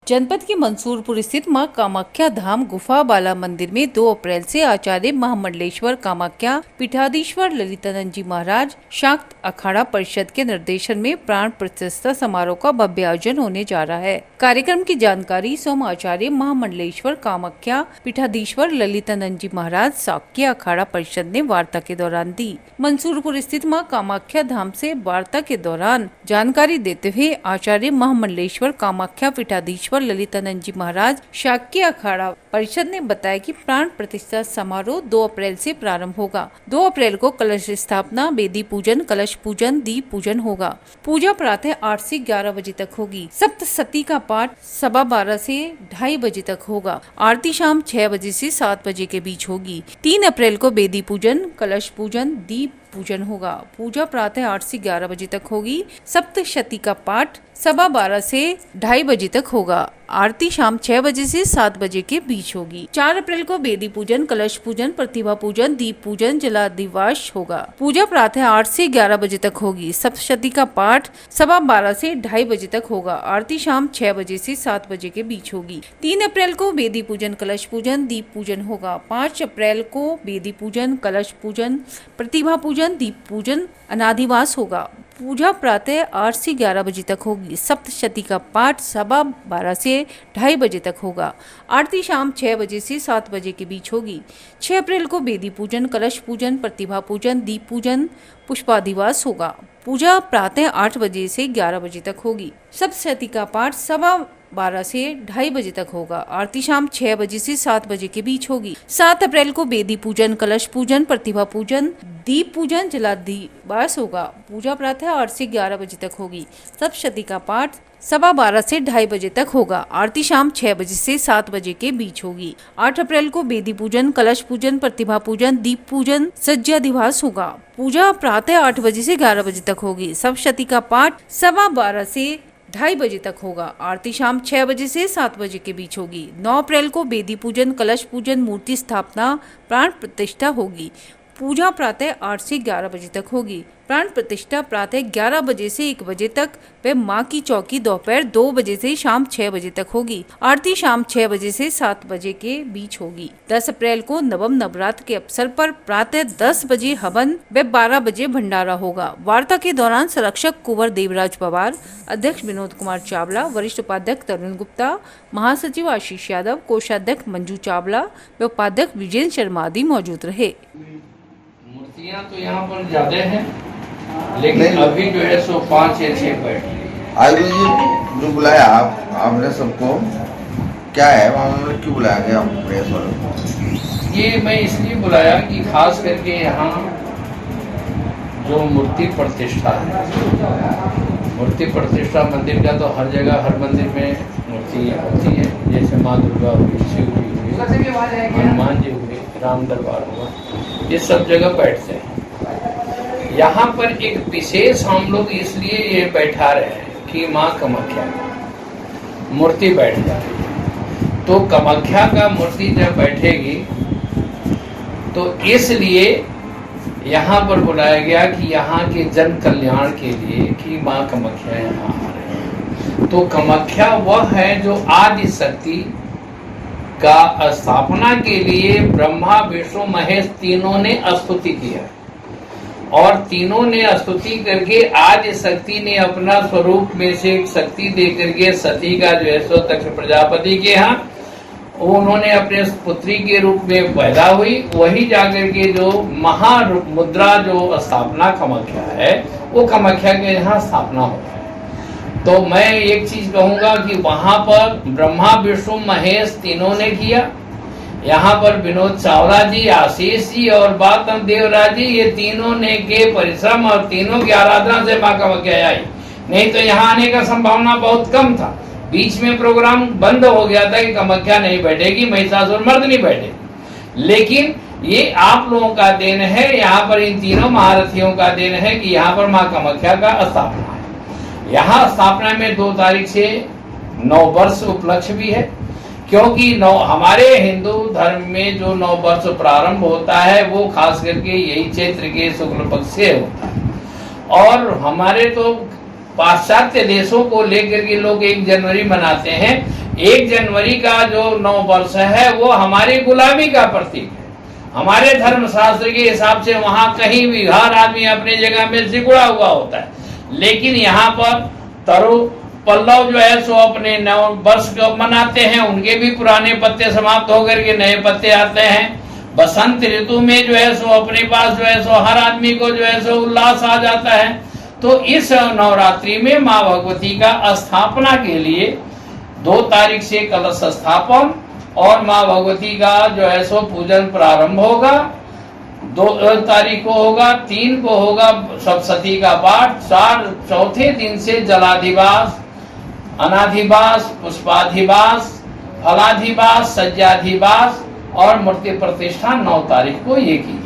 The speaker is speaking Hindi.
जनपद के मंसूरपुर स्थित मां कामाख्या धाम गुफा बाला मंदिर में 2 अप्रैल से आचार्य महामंडलेश्वर कामाख्या पीठाधीश्वर ललितानंद जी महाराज शाक्त अखाड़ा परिषद के निर्देशन में प्राण प्रतिष्ठा समारोह का भव्य आयोजन होने जा रहा है। कार्यक्रम की जानकारी सोम आचार्य महामंडलेश्वर कामाख्या पीठाधीश्वर ललितानंद जी महाराज शाक्य अखाड़ा परिषद ने वार्ता के दौरान दी। मंसूरपुर स्थित मां कामाख्या धाम से वार्ता के दौरान जानकारी देते हुए आचार्य महामंडलेश्वर कामाख्या पीठाधीश्वर ललितानंद जी महाराज शाक्य अखाड़ा परिषद ने बताया कि प्राण प्रतिष्ठा समारोह 2 अप्रैल से प्रारंभ होगा। 2 अप्रैल को कलश स्थापना, वेदी पूजन, कलश पूजन, दीप पूजन होगा। पूजा प्रातः 8 से 11 बजे तक होगी। सप्तशती का पाठ 12:15 से 2:30 बजे तक होगा। आरती शाम 6 बजे से 7 बजे के बीच होगी। 3 अप्रैल को वेदी पूजन, कलश पूजन, दीप पूजन होगा। पूजा प्रातः 8 से 11 बजे तक होगी। सप्तशती का पाठ 12:15 से 2:30 बजे तक होगा। आरती शाम 6 बजे से 7 बजे के बीच होगी। 4 अप्रैल को वेदी पूजन, कलश पूजन, प्रतिभा पूजन, दीप पूजन, जलादिवास होगा। पूजा प्रातः 8 से 11 बजे तक होगी। सप्तशती का पाठ 12:15 से 2:30 बजे तक होगा। आरती शाम 6 बजे से 7 बजे के बीच होगी। 3 अप्रैल को वेदी पूजन, कलश पूजन, दीप पूजन होगा। 5 अप्रैल को वेदी पूजन, कलश पूजन, प्रतिभा पूजन, दीप पूजन, अनादिवास होगा। पूजा प्रातः 8 से 11 बजे तक होगी। सप्तशती का पाठ 12:15 से 2:30 बजे तक होगा। आरती शाम 6 बजे से 7 बजे के बीच होगी। 6 अप्रैल को वेदी पूजन, कलश पूजन, प्रतिभा पूजन, दीप पूजन, पुष्पादिवास होगा। पूजा प्रातः 8 बजे से 11 बजे तक होगी। सप्तशती का पाठ 12:15 से 2:30 बजे तक होगा। आरती शाम 6 बजे से 7 बजे के बीच होगी। 7 अप्रैल को वेदी पूजन, कलश पूजन, प्रतिभा पूजन, दीप पूजन, जलादिवास होगा। पूजा प्रातः 8 से 11 बजे तक होगी। सप्तशती का पाठ 12:15 से 2:30 बजे तक होगा। आरती शाम 6 बजे से 7 बजे के बीच होगी। 8 अप्रैल को वेदी पूजन, कलश पूजन, प्रतिभा पूजन, दीप पूजन, सज्जादिवास होगा। पूजा प्रातः 8 बजे से 11 बजे तक होगी। सप्तशती का पाठ 12:15 से 2:30 बजे तक होगा। आरती शाम 6 बजे से 7 बजे के बीच होगी। 9 अप्रैल को वेदी पूजन, कलश पूजन, मूर्ति स्थापना, प्राण प्रतिष्ठा होगी। पूजा प्रातः 8 से 11 बजे तक होगी। प्राण प्रतिष्ठा प्रातः 11 बजे से 1 बजे तक व मां की चौकी दोपहर 2 बजे से शाम 6 बजे तक होगी। आरती शाम 6 बजे से 7 बजे के बीच होगी। 10 अप्रैल को नवम नवरात्र के अवसर पर प्रातः 10 बजे हवन व 12 बजे भंडारा होगा। वार्ता के दौरान संरक्षक कुंवर देवराज पवार, अध्यक्ष विनोद कुमार चावला, वरिष्ठ उपाध्यक्ष तरुण गुप्ता, महासचिव आशीष यादव, कोषाध्यक्ष मंजू चावला व उपाध्यक्ष विजय शर्मा आदि मौजूद रहे। मूर्तियाँ तो यहाँ पर ज्यादा हैं, लेकिन अभी जो है सो 5 या 6 बैठे। आयुष जी जो बुलाया आपने सबको, क्या है वहाँ क्यों बुलाया गया प्रेस वालों को? ये मैं इसलिए बुलाया कि खास करके यहाँ जो मूर्ति प्रतिष्ठा है, मूर्ति प्रतिष्ठा मंदिर का तो हर जगह हर मंदिर में मूर्ति होती है। जैसे माँ दुर्गा हुई, शिव जी हुई, हनुमान जी हुए, राम दरबार हुआ, ये सब जगह बैठते हैं। यहाँ पर एक विशेष हम लोग इसलिए ये बैठा रहे हैं कि माँ कामाख्या मूर्ति बैठ जाए, तो कामाख्या का मूर्ति जब बैठेगी तो इसलिए यहाँ पर बुलाया गया कि यहाँ के जन कल्याण के लिए कि माँ कामाख्या यहाँ आ रहे हैं। तो कामाख्या वह है जो आदि शक्ति का स्थापना के लिए ब्रह्मा विष्णु महेश तीनों ने स्तुति किया, और तीनों ने स्तुति करके आदि शक्ति ने अपना स्वरूप में से एक शक्ति दे करके सती का जो है सो दक्ष प्रजापति के यहाँ उन्होंने अपने पुत्री के रूप में पैदा हुई। वही जाकर के जो महामुद्रा जो स्थापना कामाख्या है, वो कामाख्या के यहाँ स्थापना हो है। तो मैं एक चीज कहूंगा कि वहां पर ब्रह्मा विष्णु महेश तीनों ने किया। यहाँ पर विनोद चावला जी, आशीष जी और बातम देवराज जी, ये तीनों ने के परिश्रम और तीनों की आराधना से माँ कामाख्या आई। नहीं तो यहाँ आने का संभावना बहुत कम था। बीच में प्रोग्राम बंद हो गया था कि कामाख्या नहीं बैठेगी, महिषासुर मर्दिनी बैठेगी। लेकिन ये आप लोगों का देन है, यहाँ पर इन तीनों महारथियों का देन है कि यहाँ पर माँ कामाख्या का स्थापना है। यहाँ स्थापना में 2 तारीख से 9 वर्ष उपलक्ष्य भी है, क्योंकि हमारे हिंदू धर्म में जो 9 वर्ष प्रारंभ होता है वो खास करके यही चैत्र के शुक्ल पक्ष से होता है। और हमारे तो पाश्चात्य देशों को लेकर के लोग 1 जनवरी मनाते हैं। 1 जनवरी का जो नव वर्ष है वो हमारी गुलामी का प्रतीक है। हमारे धर्मशास्त्र के हिसाब से वहां कहीं भी हर आदमी अपनी जगह में सिकुड़ा हुआ होता है, लेकिन यहाँ पर तरु पल्लव जो है सो अपने नव वर्ष को मनाते हैं, उनके भी पुराने पत्ते समाप्त होकर के नए पत्ते आते हैं। बसंत ऋतु में जो है सो अपने पास जो है सो हर आदमी को जो है सो उल्लास आ जाता है। तो इस नवरात्रि में माँ भगवती का स्थापना के लिए 2 तारीख से कलश स्थापन और माँ भगवती का जो है सो पूजन प्रारंभ होगा। 2 तारीख को होगा, 3 को होगा सप्तशती का पाठ, 4 चौथे दिन से जलाधिवास, अनाधिवास, पुष्पाधिवास, फलाधिवास, सज्जाधिवास और मूर्ति प्रतिष्ठा 9 तारीख को ये की